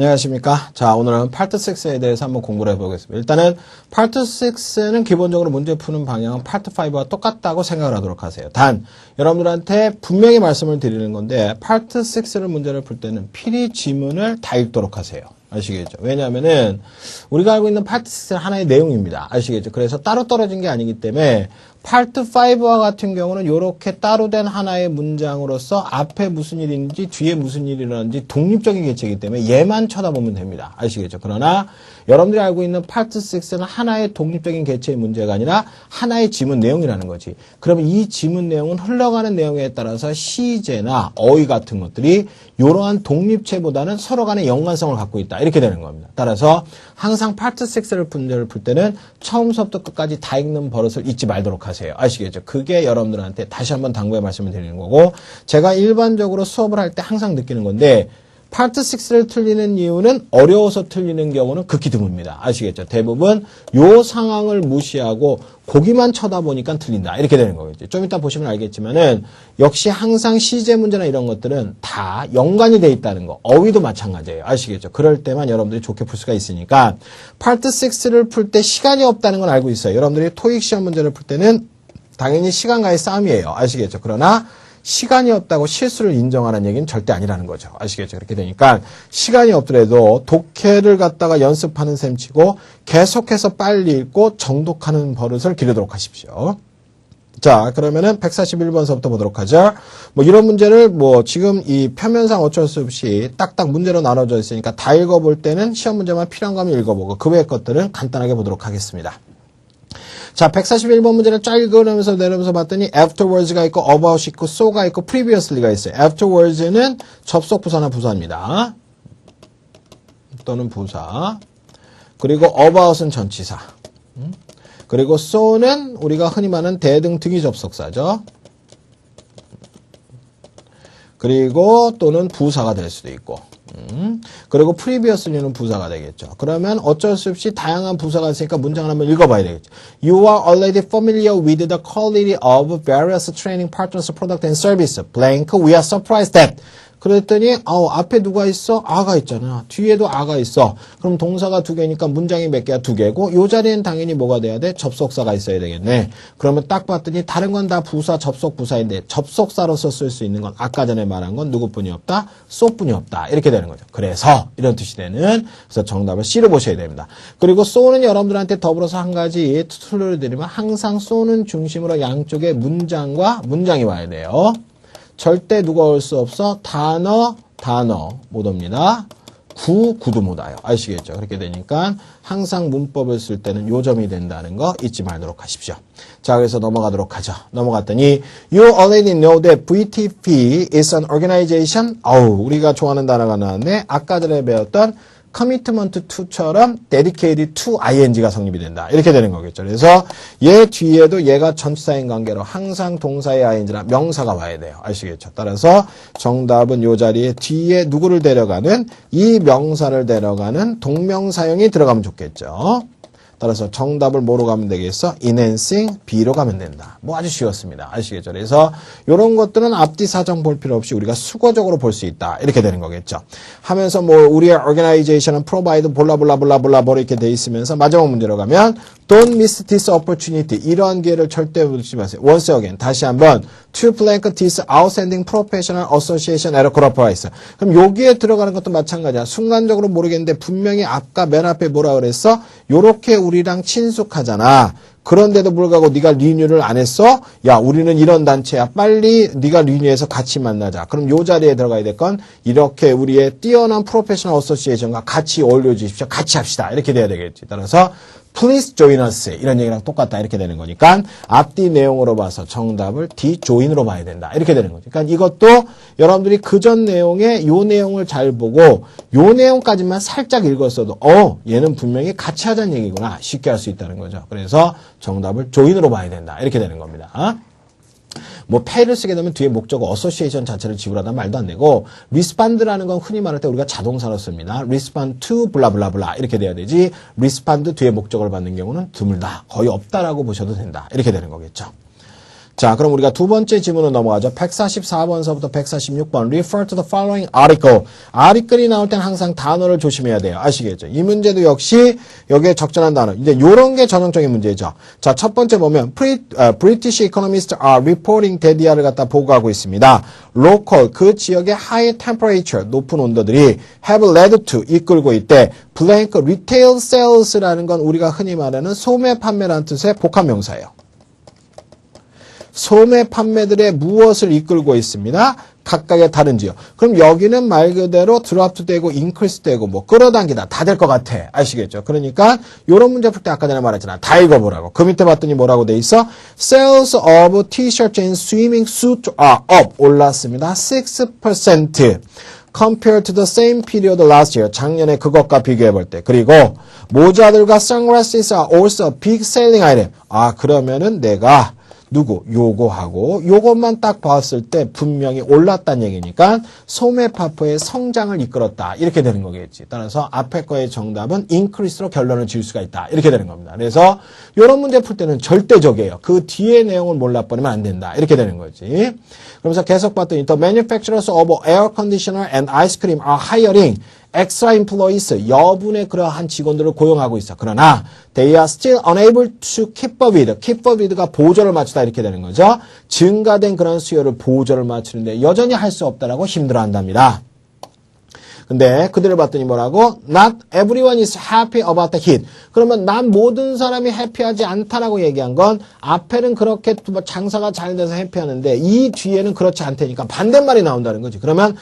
안녕하십니까. 자, 오늘은 파트 6에 대해서 한번 공부를 해보겠습니다. 일단은 파트 6는 기본적으로 문제 푸는 방향은 파트 5와 똑같다고 생각을 하도록 하세요. 단, 여러분들한테 분명히 말씀을 드리는 건데 파트 6를 문제를 풀 때는 필히 지문을 다 읽도록 하세요. 아시겠죠? 왜냐하면은 우리가 알고 있는 파트 6는 하나의 내용입니다. 아시겠죠? 그래서 따로 떨어진 게 아니기 때문에 파트 5와 같은 경우는 이렇게 따로 된 하나의 문장으로서 앞에 무슨 일이 있는지 뒤에 무슨 일이 일어나는지 독립적인 개체이기 때문에 얘만 쳐다보면 됩니다. 아시겠죠? 그러나 여러분들이 알고 있는 파트 6는 하나의 독립적인 개체의 문제가 아니라 하나의 지문 내용이라는 거지. 그러면 이 지문 내용은 흘러가는 내용에 따라서 시제나 어휘 같은 것들이 이러한 독립체보다는 서로 간의 연관성을 갖고 있다. 이렇게 되는 겁니다. 따라서 항상 파트 6를 문제를 풀 때는 처음부터 끝까지 다 읽는 버릇을 잊지 말도록 하세요. 아시겠죠? 그게 여러분들한테 다시 한번 당부의 말씀을 드리는 거고, 제가 일반적으로 수업을 할 때 항상 느끼는 건데 파트 6를 틀리는 이유는 어려워서 틀리는 경우는 극히 드뭅니다. 아시겠죠? 대부분 요 상황을 무시하고 고기만 쳐다보니까 틀린다. 이렇게 되는 거겠죠. 좀 이따 보시면 알겠지만은 역시 항상 시제 문제나 이런 것들은 다 연관이 돼 있다는 거. 어휘도 마찬가지예요. 아시겠죠? 그럴 때만 여러분들이 좋게 풀 수가 있으니까 파트 6를 풀 때 시간이 없다는 건 알고 있어요. 여러분들이 토익 시험 문제를 풀 때는 당연히 시간과의 싸움이에요. 아시겠죠? 그러나 시간이 없다고 실수를 인정하는 얘기는 절대 아니라는 거죠. 아시겠죠? 그렇게 되니까 시간이 없더라도 독해를 갖다가 연습하는 셈 치고 계속해서 빨리 읽고 정독하는 버릇을 기르도록 하십시오. 자, 그러면은 141번서부터 보도록 하죠. 이런 문제를 지금 이 표면상 어쩔 수 없이 딱딱 문제로 나눠져 있으니까 다 읽어볼 때는 시험 문제만 필요한 거면 읽어보고 그 외의 것들은 간단하게 보도록 하겠습니다. 자, 141번 문제를 쫙 읽으면서 내려오면서 봤더니 afterwards가 있고 about이 있고 so가 있고 previously가 있어요. afterwards는 접속 부사나 부사입니다. 또는 부사. 그리고 about은 전치사. 그리고 so는 우리가 흔히 말하는 대등등이 접속사죠. 그리고 또는 부사가 될 수도 있고. 그리고 previously는 부사가 되겠죠. 그러면 어쩔 수 없이 다양한 부사가 있으니까 문장을 한번 읽어봐야 되겠죠. You are already familiar with the quality of various training partners, product and service. blank, we are surprised that. 그랬더니 앞에 누가 있어? 아가 있잖아. 뒤에도 아가 있어. 그럼 동사가 두 개니까 문장이 몇 개야? 두 개고 이 자리엔 당연히 뭐가 돼야 돼? 접속사가 있어야 되겠네. 그러면 딱 봤더니 다른 건 다 부사, 접속 부사인데 접속사로서 쓸 수 있는 건 아까 전에 말한 건 누구뿐이 없다? so뿐이 없다. 이렇게 되는 거죠. 그래서 이런 뜻이 되는 그래서 정답을 C로 보셔야 됩니다. 그리고 so는 여러분들한테 더불어서 한 가지 툴을 드리면 항상 so는 중심으로 양쪽에 문장과 문장이 와야 돼요. 절대 누가 올 수 없어. 단어 못 옵니다. 구도 못 와요. 아시겠죠? 그렇게 되니까 항상 문법을 쓸 때는 요점이 된다는 거 잊지 말도록 하십시오. 자, 그래서 넘어가도록 하죠. 넘어갔더니 You already know that VTP is an organization. 우리가 좋아하는 단어가 나왔네. 아까 전에 배웠던 commitment to처럼 dedicated to ing가 성립이 된다. 이렇게 되는 거겠죠. 그래서 얘 뒤에도 얘가 전치사인 관계로 항상 동사의 ing나 명사가 와야 돼요. 아시겠죠? 따라서 정답은 이 자리에 뒤에 누구를 데려가는 이 명사를 데려가는 동명사형이 들어가면 좋겠죠. 따라서 정답을 뭐로 가면 되겠어? enhancing B로 가면 된다. 아주 쉬웠습니다. 아시겠죠? 그래서 이런 것들은 앞뒤 사정 볼 필요 없이 우리가 수거적으로 볼 수 있다. 이렇게 되는 거겠죠. 하면서 우리의 organization은 provide 볼라볼라볼라볼라 이렇게 돼 있으면서 마지막 문제로 가면 don't miss this opportunity. 이러한 기회를 절대 놓치지 마세요. once again. 다시 한번 to blank this outstanding professional association at a corporate price. 그럼 여기에 들어가는 것도 마찬가지야. 순간적으로 모르겠는데 분명히 아까 맨 앞에 뭐라 그랬어? 요렇게 우리랑 친숙하잖아. 그런데도 불구하고 네가 리뉴를 안 했어? 야, 우리는 이런 단체야. 빨리 네가 리뉴해서 같이 만나자. 그럼 요 자리에 들어가야 될 건 이렇게 우리의 뛰어난 프로페셔널 어소시에이션과 같이 어울려 주십시오. 같이 합시다. 이렇게 돼야 되겠지. 따라서 Please join us. 이런 얘기랑 똑같다. 이렇게 되는 거니까 앞뒤 내용으로 봐서 정답을 D join으로 봐야 된다. 이렇게 되는 거죠. 그러니까 이것도 여러분들이 그전 내용에 요 내용을 잘 보고 요 내용까지만 살짝 읽었어도 얘는 분명히 같이 하자는 얘기구나. 쉽게 할 수 있다는 거죠. 그래서 정답을 join으로 봐야 된다. 이렇게 되는 겁니다. pay를 쓰게 되면 뒤에 목적어 association 자체를 지우라다 말도 안 되고 respond라는 건 흔히 말할 때 우리가 자동사로 씁니다. respond to 블라블라블라 이렇게 돼야 되지 respond 뒤에 목적어를 받는 경우는 드물다. 거의 없다라고 보셔도 된다. 이렇게 되는 거겠죠. 자, 그럼 우리가 두 번째 지문으로 넘어가죠. 144번서부터 146번. Refer to the following article. article이 나올 땐 항상 단어를 조심해야 돼요. 아시겠죠? 이 문제도 역시 여기에 적절한 단어. 이제 요런 게 전형적인 문제죠. 자, 첫 번째 보면 British economists are reporting 대디아를 갖다 보고하고 있습니다. Local, 그 지역의 high temperature, 높은 온도들이 have led to, 이끌고 있대. blank retail sales라는 건 우리가 흔히 말하는 소매 판매라는 뜻의 복합명사예요. 소매 판매들의 무엇을 이끌고 있습니다. 각각의 다른 지역. 그럼 여기는 말 그대로 드랍도 되고 인크리스 되고 뭐 끌어당기다 다 될 것 같아. 아시겠죠? 그러니까 이런 문제 풀 때 아까 전에 말했잖아. 다 읽어보라고. 그 밑에 봤더니 뭐라고 돼 있어? Sales of t-shirts and swimming suits are up. 올랐습니다. 6%. compared to the same period last year. 작년에 그것과 비교해 볼 때. 그리고 모자들과 sunglasses are also big selling item. 아, 그러면은 내가 요거하고 요것만 딱 봤을 때 분명히 올랐다는 얘기니까 소매파프의 성장을 이끌었다. 이렇게 되는 거겠지. 따라서 앞에 거의 정답은 increase로 결론을 지을 수가 있다. 이렇게 되는 겁니다. 그래서 이런 문제 풀 때는 절대적이에요. 그 뒤에 내용을 몰라버리면 안 된다. 이렇게 되는 거지. 그러면서 계속 봤더니 The manufacturers of air conditioner and ice cream are hiring extra employees, 여분의 그러한 직원들을 고용하고 있어. 그러나 they are still unable to keep up with. keep up with가 보조를 맞추다 이렇게 되는 거죠. 증가된 그런 수요를 보조를 맞추는데 여전히 할 수 없다라고 힘들어한답니다. 근데 그들을 봤더니 뭐라고? Not everyone is happy about the heat. 그러면 난 모든 사람이 해피하지 않다라고 얘기한 건 앞에는 그렇게 장사가 잘 돼서 해피하는데 이 뒤에는 그렇지 않다니까 반대말이 나온다는 거지. 그러면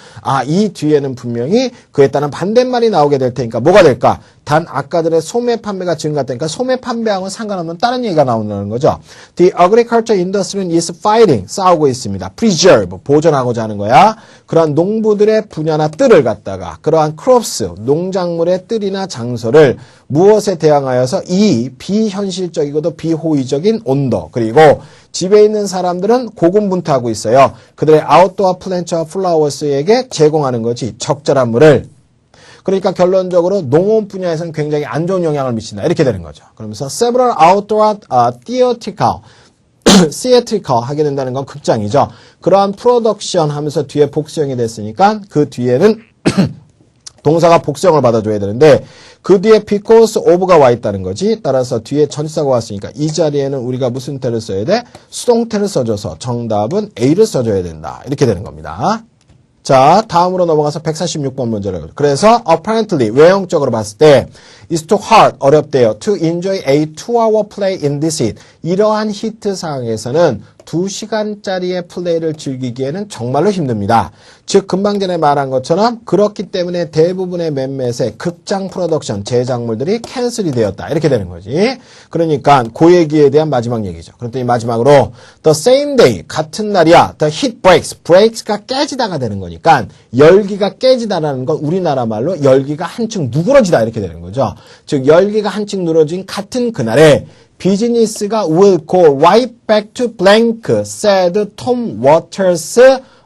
이 뒤에는 분명히 그에 따른 반대말이 나오게 될 테니까 뭐가 될까? 단 아까들의 소매 판매가 증가되니까 소매 판매하고는 상관없는 다른 얘기가 나온다는 거죠. The agriculture industry is fighting. 싸우고 있습니다. preserve. 보존하고자 하는 거야. 그러한 농부들의 분야나 뜰을 갖다가 그러한 crops, 농작물의 뜰이나 장소를 무엇에 대항하여서 이 비현실적이고도 비호의적인 온도 그리고 집에 있는 사람들은 고군분투하고 있어요. 그들의 outdoor plants, flowers에게 제공하는 거지. 적절한 물을. 그러니까 결론적으로 농업 분야에서는 굉장히 안 좋은 영향을 미친다. 이렇게 되는 거죠. 그러면서 several outdoor theatrical 하게 된다는 건 극장이죠. 그러한 프로덕션 하면서 뒤에 복수형이 됐으니까 그 뒤에는 동사가 복수형을 받아줘야 되는데 그 뒤에 because of가 와 있다는 거지. 따라서 뒤에 전치사가 왔으니까 이 자리에는 우리가 무슨 태를 써야 돼? 수동태를 써줘서 정답은 A를 써줘야 된다. 이렇게 되는 겁니다. 자, 다음으로 넘어가서 146번 문제를. 그래서 apparently 외형적으로 봤을 때 is too hard 어렵대요. to enjoy a 2-hour play in this heat. 이러한 히트 상황에서는 2시간짜리의 플레이를 즐기기에는 정말로 힘듭니다. 즉 금방 전에 말한 것처럼 그렇기 때문에 대부분의 몇몇의 극장 프로덕션 제작물들이 캔슬이 되었다. 이렇게 되는 거지. 그러니까 그 얘기에 대한 마지막 얘기죠. 그랬더니 마지막으로 the same day 같은 날이야. the heat breaks가 깨지다가 되는 거니까 열기가 깨지다라는 건 우리나라 말로 열기가 한층 누그러지다 이렇게 되는 거죠. 즉 열기가 한층 누그러진 같은 그날에 비즈니스가 will go right back to blank, said Tom Waters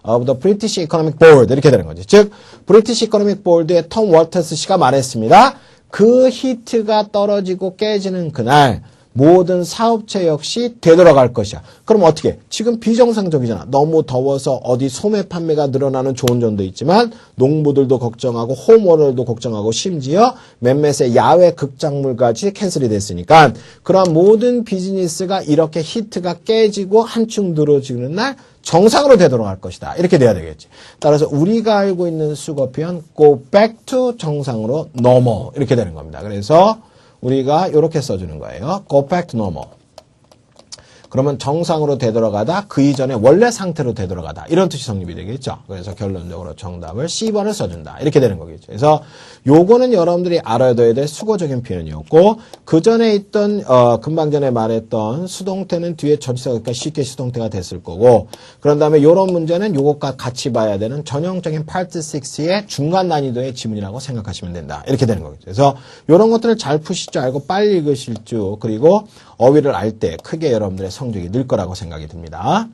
of the British Economic Board. 이렇게 되는 거지. 즉, British Economic Board의 톰 워터스 씨가 말했습니다. 그 히트가 떨어지고 깨지는 그날 모든 사업체 역시 되돌아갈 것이야. 그럼 어떻게? 지금 비정상적이잖아. 너무 더워서 어디 소매 판매가 늘어나는 좋은 점도 있지만 농부들도 걱정하고 홈오너들도 걱정하고 심지어 몇몇의 야외 극장물까지 캔슬이 됐으니까 그러한 모든 비즈니스가 이렇게 히트가 깨지고 한층 늘어지는 날 정상으로 되돌아갈 것이다. 이렇게 돼야 되겠지. 따라서 우리가 알고 있는 수거 표현 go back to 정상으로 normal 이렇게 되는 겁니다. 그래서 우리가 이렇게 써주는 거예요. Go back to normal. 그러면 정상으로 되돌아가다 그 이전에 원래 상태로 되돌아가다 이런 뜻이 성립이 되겠죠. 그래서 결론적으로 정답을 C번을 써준다. 이렇게 되는 거겠죠. 그래서 요거는 여러분들이 알아둬야 될 수거적인 표현이었고 그 전에 있던 금방 전에 말했던 수동태는 뒤에 전치사가 쉽게 수동태가 됐을 거고 그런 다음에 요런 문제는 요것과 같이 봐야 되는 전형적인 파트 6의 중간 난이도의 지문이라고 생각하시면 된다. 이렇게 되는 거겠죠. 그래서 요런 것들을 잘 푸실 줄 알고 빨리 읽으실 줄 그리고 어휘를 알 때 크게 여러분들의 성적이 늘 거라고 생각이 듭니다.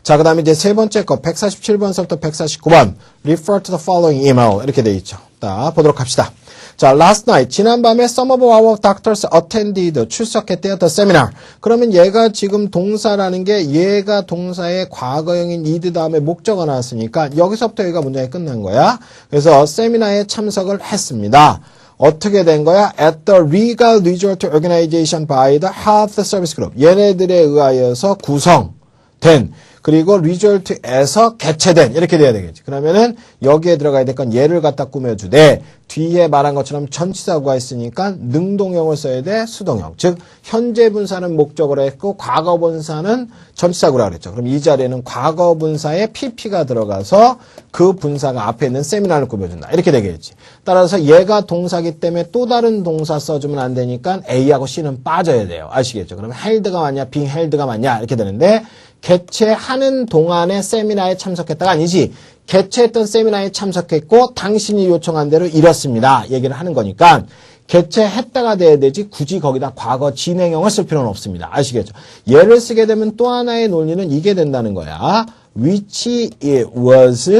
자, 그 다음에 이제 세 번째 거 147번서부터 149번 refer to the following email 이렇게 돼 있죠. 했다. 보도록 합시다. 자, last night, 지난밤에 some of our doctors attended, 출석했대요, the seminar. 그러면 얘가 지금 동사라는 게 얘가 동사의 과거형인 id 다음에 목적어 나왔으니까 여기서부터 여기가 문장이 끝난 거야. 그래서 세미나에 참석을 했습니다. 어떻게 된 거야? At the legal resort organization by the health service group. 얘네들에 의하여서 구성된 그리고 리졸트에서 개최된 이렇게 돼야 되겠지. 그러면은 여기에 들어가야 될 건 얘를 갖다 꾸며주되 뒤에 말한 것처럼 전치사구가 있으니까 능동형을 써야 돼, 수동형. 즉 현재 분사는 목적으로 했고 과거 분사는 전치사구라고 그랬죠. 그럼 이 자리에는 과거 분사에 pp가 들어가서 그 분사가 앞에 있는 세미나를 꾸며준다. 이렇게 되겠지. 따라서 얘가 동사기 때문에 또 다른 동사 써주면 안 되니까 A하고 C는 빠져야 돼요. 아시겠죠? 그러면 held가 맞냐, being held가 맞냐 이렇게 되는데 개최하는 동안에 세미나에 참석했다가 아니지. 개최했던 세미나에 참석했고 당신이 요청한 대로 이렇습니다. 얘기를 하는 거니까 개최했다가 돼야 되지 굳이 거기다 과거 진행형을 쓸 필요는 없습니다. 아시겠죠? 얘를 쓰게 되면 또 하나의 논리는 이게 된다는 거야. which it was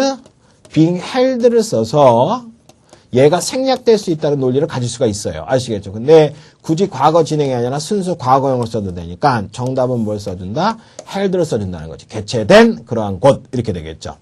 being held를 써서 얘가 생략될 수 있다는 논리를 가질 수가 있어요. 아시겠죠? 근데 굳이 과거 진행이 아니라 순수 과거형을 써도 되니까 정답은 뭘 써준다? held를 써준다는 거지. 개최된 그러한 곳 이렇게 되겠죠.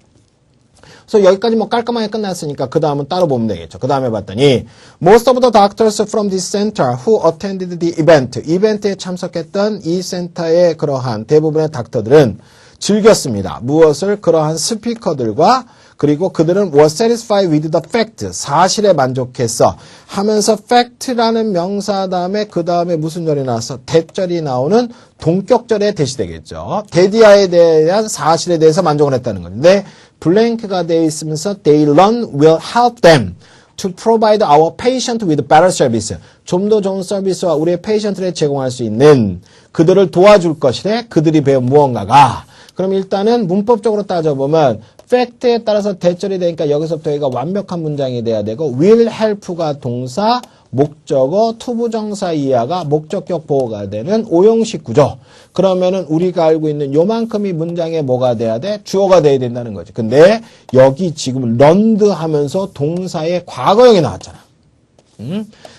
그래서 여기까지 뭐 깔끔하게 끝났으니까 그 다음은 따로 보면 되겠죠. 그 다음에 봤더니 most of the doctors from this center who attended the event. 이벤트에 참석했던 이 센터의 그러한 대부분의 닥터들은 즐겼습니다. 무엇을? 그러한 스피커들과 그리고 그들은 were satisfied with the fact. 사실에 만족했어. 하면서 fact라는 명사 다음에 그 다음에 무슨 절이 나왔어? 대절이 나오는 동격절에 대시되겠죠. 대디아에 대한 사실에 대해서 만족을 했다는 건데 블랭크가 되어 있으면서 they learn will help them to provide our patient with better service. 좀 더 좋은 서비스와 우리의 페이션트를 제공할 수 있는 그들을 도와줄 것이래. 그들이 배운 무언가가. 그럼 일단은 문법적으로 따져보면 팩트에 따라서 대절이 되니까 여기서부터 여기가 완벽한 문장이 돼야 되고 will help가 동사, 목적어, 투부정사 이하가 목적격 보호가 되는 오형식 구조. 그러면은 우리가 알고 있는 요만큼이 문장에 뭐가 돼야 돼? 주어가 돼야 된다는 거지. 근데 여기 지금 learned 하면서 동사의 과거형이 나왔잖아.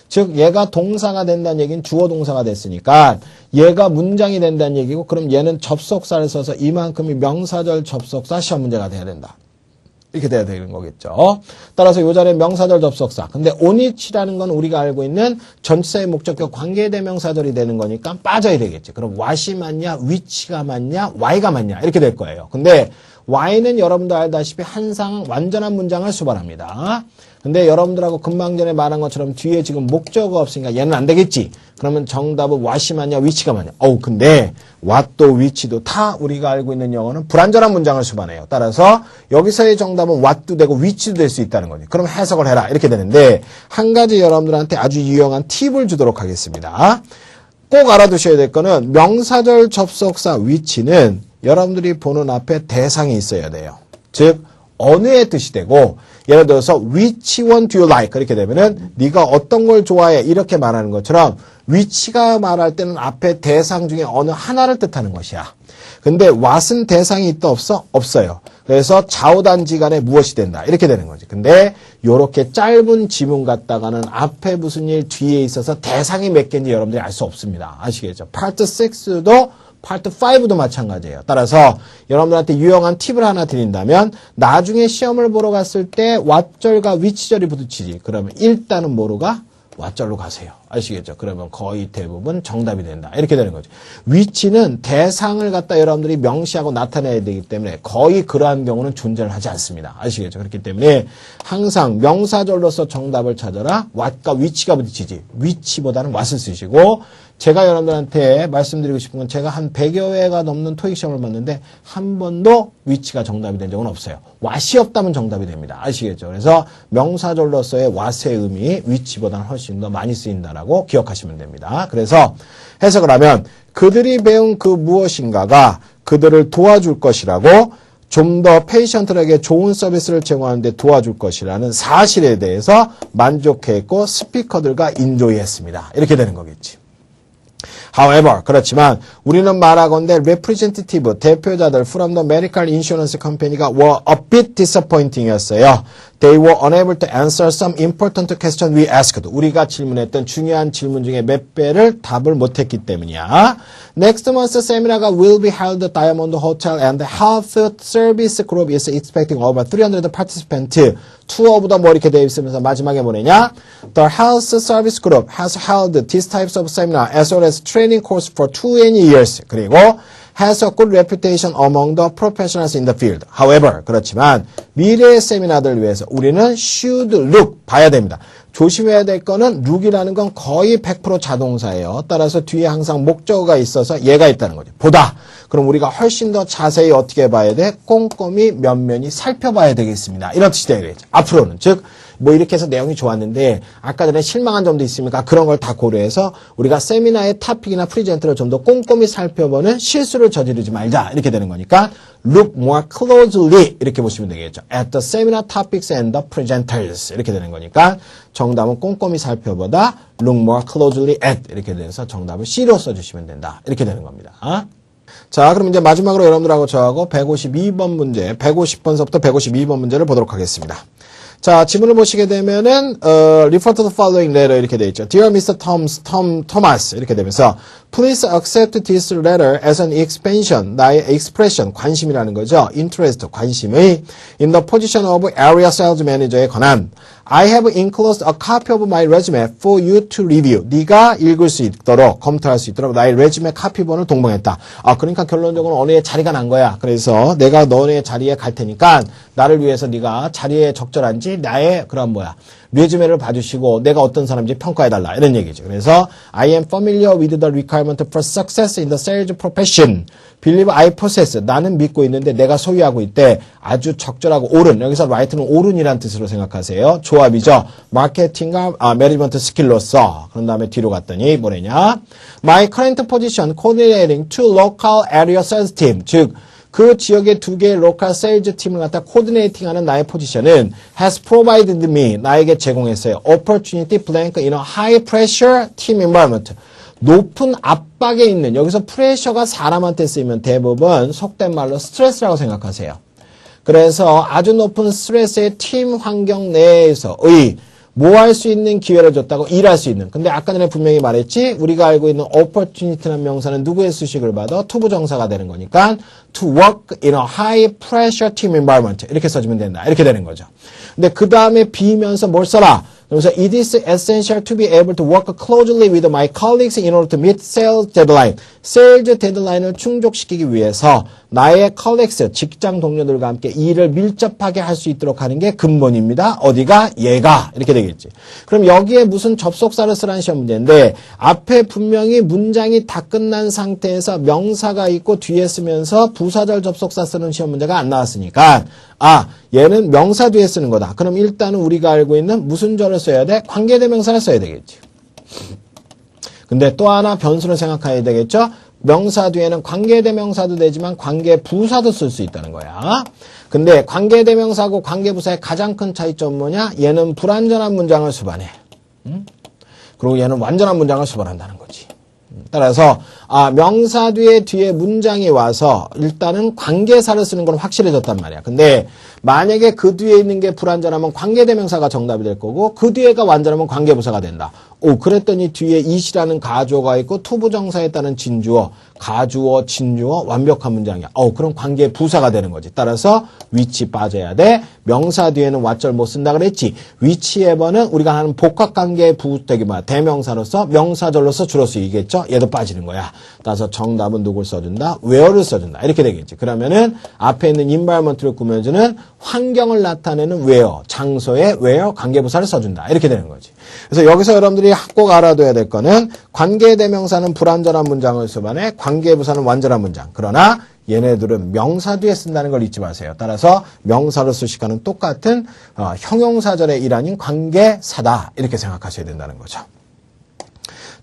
즉 얘가 동사가 된다는 얘기는 주어 동사가 됐으니까 얘가 문장이 된다는 얘기고 그럼 얘는 접속사를 써서 이만큼이 명사절 접속사 시험 문제가 돼야 된다. 이렇게 돼야 되는 거겠죠. 따라서 이 자리에 명사절 접속사. 근데 on이치라는 건 우리가 알고 있는 전치사의 목적격 관계대명사절이 되는 거니까 빠져야 되겠지. 그럼 what이 맞냐, which가 맞냐, why가 맞냐 이렇게 될 거예요. 근데 why는 여러분도 알다시피 항상 완전한 문장을 수반합니다. 근데 여러분들하고 금방 전에 말한 것처럼 뒤에 지금 목적어가 없으니까 얘는 안 되겠지. 그러면 정답은 what이 맞냐, which가 맞냐. 근데 what도 which도 다 우리가 알고 있는 영어는 불완전한 문장을 수반해요. 따라서 여기서의 정답은 what도 되고 which도 될 수 있다는 거지. 그럼 해석을 해라. 이렇게 되는데 한 가지 여러분들한테 아주 유용한 팁을 주도록 하겠습니다. 꼭 알아두셔야 될 거는 명사절 접속사 which는 여러분들이 보는 앞에 대상이 있어야 돼요. 즉 어느의 뜻이 되고 예를 들어서 which one do you like 그렇게 되면은 네가 어떤 걸 좋아해 이렇게 말하는 것처럼 which가 말할 때는 앞에 대상 중에 어느 하나를 뜻하는 것이야. 근데 what은 대상이 있다 없어? 없어요. 그래서 좌우단지간에 무엇이 된다 이렇게 되는 거지. 근데 요렇게 짧은 지문 갖다가는 앞에 무슨 일 뒤에 있어서 대상이 몇 개인지 여러분들이 알 수 없습니다. 아시겠죠? 파트 6도 파트 5도 마찬가지예요. 따라서 여러분들한테 유용한 팁을 하나 드린다면 나중에 시험을 보러 갔을 때 what절과 which절이 부딪히지. 그러면 일단은 뭐로 가? what절로 가세요. 아시겠죠? 그러면 거의 대부분 정답이 된다. 이렇게 되는 거죠. which는 대상을 갖다 여러분들이 명시하고 나타내야 되기 때문에 거의 그러한 경우는 존재를 하지 않습니다. 아시겠죠? 그렇기 때문에 항상 명사절로서 정답을 찾아라. what과 which가 부딪히지. which보다는 what을 쓰시고 제가 여러분들한테 말씀드리고 싶은 건 제가 한 100여 회가 넘는 토익 시험을 봤는데 한 번도 which가 정답이 된 적은 없어요. what이 없다면 정답이 됩니다. 아시겠죠? 그래서 명사절로서의 what의 의미 which보다는 훨씬 더 많이 쓰인다라고 기억하시면 됩니다. 그래서 해석을 하면 그들이 배운 그 무엇인가가 그들을 도와줄 것이라고 좀 더 페이션트에게 좋은 서비스를 제공하는 데 도와줄 것이라는 사실에 대해서 만족했고 스피커들과 인조이했습니다. 이렇게 되는 거겠지. However, 그렇지만 우리는 말하건대 representative, 대표자들 from the medical insurance company가 were a bit disappointing이었어요. they were unable to answer some important question we asked. 우리가 질문했던 중요한 질문 중에 몇 배를 답을 못했기 때문이야. Next month's seminar가 will be held at Diamond Hotel and the health service group is expecting over 300 participants. Two of the 뭐 이렇게 되어 있으면서 마지막에 뭐냐냐? The health service group has held these types of seminar as well as training course for 20 years. 그리고 has a good reputation among the professionals in the field. However, 그렇지만 미래의 세미나들을 위해서 우리는 should look, 봐야 됩니다. 조심해야 될 거는 look이라는 건 거의 100% 자동사예요. 따라서 뒤에 항상 목적어가 있어서 얘가 있다는 거죠. 보다. 그럼 우리가 훨씬 더 자세히 어떻게 봐야 돼? 꼼꼼히 면면히 살펴봐야 되겠습니다. 이런 뜻이 되겠죠. 앞으로는. 즉, 뭐 이렇게 해서 내용이 좋았는데 아까 전에 실망한 점도 있습니까? 그런 걸 다 고려해서 우리가 세미나의 토픽이나 프리젠트를 좀 더 꼼꼼히 살펴보는 실수를 저지르지 말자. 이렇게 되는 거니까 look more closely 이렇게 보시면 되겠죠. At the seminar topics and the presenters 이렇게 되는 거니까 정답은 꼼꼼히 살펴보다 look more closely at 이렇게 돼서 정답을 C로 써주시면 된다. 이렇게 되는 겁니다. 자, 그럼 이제 마지막으로 여러분들하고 저하고 152번 문제, 150번서부터 152번 문제를 보도록 하겠습니다. 자, 지문을 보시게 되면은, refer to the following letter 이렇게 되어 있죠. Dear Mr. Thomas 이렇게 되면서, please accept this letter as an expansion, 나의 expression, 관심이라는 거죠. interest, 관심의, in the position of area sales manager에 관한, I have enclosed a copy of my resume for you to review. 네가 읽을 수 있도록, 검토할 수 있도록 나의 레주메 카피본을 동봉했다. 아, 그러니까 결론적으로 어느에 자리가 난 거야. 그래서 내가 너네 자리에 갈 테니까 나를 위해서 네가 자리에 적절한지 나의 그런 레주메를 봐주시고 내가 어떤 사람인지 평가해달라. 이런 얘기죠. 그래서 I am familiar with the requirement for success in the sales profession. Believe I possess. 나는 믿고 있는데 내가 소유하고 있대. 아주 적절하고 옳은. 여기서 right는 옳은이란 뜻으로 생각하세요. 조합이죠. 마케팅과 매니지먼트 스킬로서. 그런 다음에 뒤로 갔더니 뭐래냐. My current position coordinating two local area sales team. 즉 그 지역의 두 개의 로컬 세일즈 팀을 갖다 코디네이팅하는 나의 포지션은 has provided me 나에게 제공했어요. opportunity blank in a high pressure team environment. 높은 압박에 있는 여기서 프레셔가 사람한테 쓰이면 대부분 속된 말로 스트레스라고 생각하세요. 그래서 아주 높은 스트레스의 팀 환경 내에서의 뭐 할 수 있는 기회를 줬다고 일할 수 있는. 근데 아까 전에 분명히 말했지 우리가 알고 있는 opportunity라는 명사는 누구의 수식을 받아? 투부정사가 되는 거니까 to work in a high pressure team environment 이렇게 써주면 된다. 이렇게 되는 거죠. 근데 그 다음에 B면서 뭘 써라? 그래서 it is essential to be able to work closely with my colleagues in order to meet sales deadline. 세일즈 데드라인을 충족시키기 위해서 나의 colleagues, 직장 동료들과 함께 일을 밀접하게 할 수 있도록 하는 게 근본입니다. 어디가? 얘가. 이렇게 되겠지. 그럼 여기에 무슨 접속사를 쓰라는 시험 문제인데 앞에 분명히 문장이 다 끝난 상태에서 명사가 있고 뒤에 쓰면서 부사절 접속사 쓰는 시험 문제가 안 나왔으니까 얘는 명사 뒤에 쓰는 거다. 그럼 일단은 우리가 알고 있는 무슨 절을 써야 돼? 관계대명사를 써야 되겠지. 근데 또 하나 변수를 생각해야 되겠죠? 명사 뒤에는 관계대명사도 되지만 관계부사도 쓸 수 있다는 거야. 근데 관계대명사하고 관계부사의 가장 큰 차이점은 뭐냐? 얘는 불완전한 문장을 수반해. 그리고 얘는 완전한 문장을 수반한다는 거지. 따라서 명사 뒤에 문장이 와서 일단은 관계사를 쓰는 건 확실해졌단 말이야. 근데 만약에 그 뒤에 있는 게 불완전하면 관계대명사가 정답이 될 거고 그 뒤에가 완전하면 관계부사가 된다. 그랬더니 뒤에 it이라는 가주어가 있고 투부정사에 따른 진주어, 가주어, 진주어 완벽한 문장이야. 그럼 관계부사가 되는 거지. 따라서 which 빠져야 돼. 명사 뒤에는 what절 못 쓴다 그랬지. whichever는 우리가 하는 복합관계의 대명사로서 명사절로서 주로 쓰이겠죠. 얘도 빠지는 거야. 따라서 정답은 누굴 써준다? where를 써준다. 이렇게 되겠지. 그러면은 앞에 있는 environment를 꾸며주는 환경을 나타내는 where, 장소에 where 관계부사를 써준다. 이렇게 되는 거지. 그래서 여기서 여러분들이 꼭 알아둬야 될 거는 관계대명사는 불완전한 문장을 수반해 관계부사는 완전한 문장. 그러나 얘네들은 명사 뒤에 쓴다는 걸 잊지 마세요. 따라서 명사로 쓸 시간은 똑같은 형용사절의 일 아닌 관계사다. 이렇게 생각하셔야 된다는 거죠.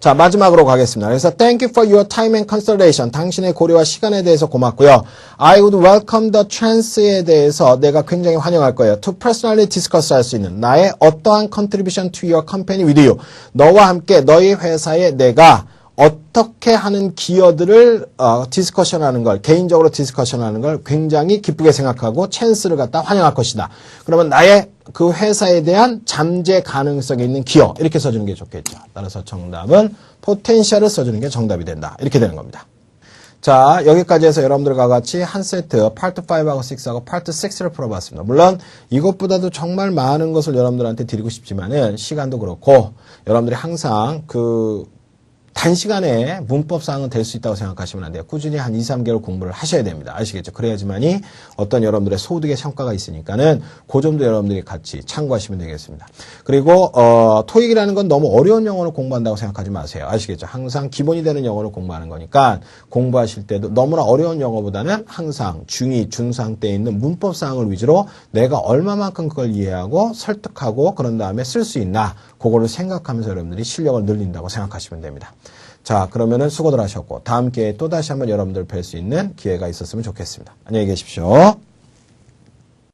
자, 마지막으로 가겠습니다. 그래서 thank you for your time and consideration. 당신의 고려와 시간에 대해서 고맙고요. I would welcome the chance에 대해서 내가 굉장히 환영할 거예요. To personally discuss 할 수 있는 나의 어떠한 contribution to your company with you. 너와 함께 너희 회사에 내가 어떻게 하는 기여들을 디스커션하는 걸 개인적으로 디스커션하는 걸 굉장히 기쁘게 생각하고 찬스를 갖다 환영할 것이다. 그러면 나의 그 회사에 대한 잠재 가능성이 있는 기여 이렇게 써주는 게 좋겠죠. 따라서 정답은 potential을 써주는 게 정답이 된다. 이렇게 되는 겁니다. 자, 여기까지 해서 여러분들과 같이 한 세트 파트 5하고 6하고 파트 6를 풀어봤습니다. 물론 이것보다도 정말 많은 것을 여러분들한테 드리고 싶지만은 시간도 그렇고 여러분들이 항상 단시간에 문법상은 될 수 있다고 생각하시면 안 돼요. 꾸준히 한 2, 3개월 공부를 하셔야 됩니다. 아시겠죠? 그래야지만이 어떤 여러분들의 소득의 성과가 있으니까는 그 점도 여러분들이 같이 참고하시면 되겠습니다. 그리고 토익이라는 건 너무 어려운 영어를 공부한다고 생각하지 마세요. 아시겠죠? 항상 기본이 되는 영어를 공부하는 거니까 공부하실 때도 너무나 어려운 영어보다는 항상 중2, 중3 때 있는 문법사항을 위주로 내가 얼마만큼 그걸 이해하고 설득하고 그런 다음에 쓸 수 있나 그거를 생각하면서 여러분들이 실력을 늘린다고 생각하시면 됩니다. 자, 그러면은 수고들 하셨고 다음 기회에 또 다시 한번 여러분들 뵐 수 있는 기회가 있었으면 좋겠습니다. 안녕히 계십시오.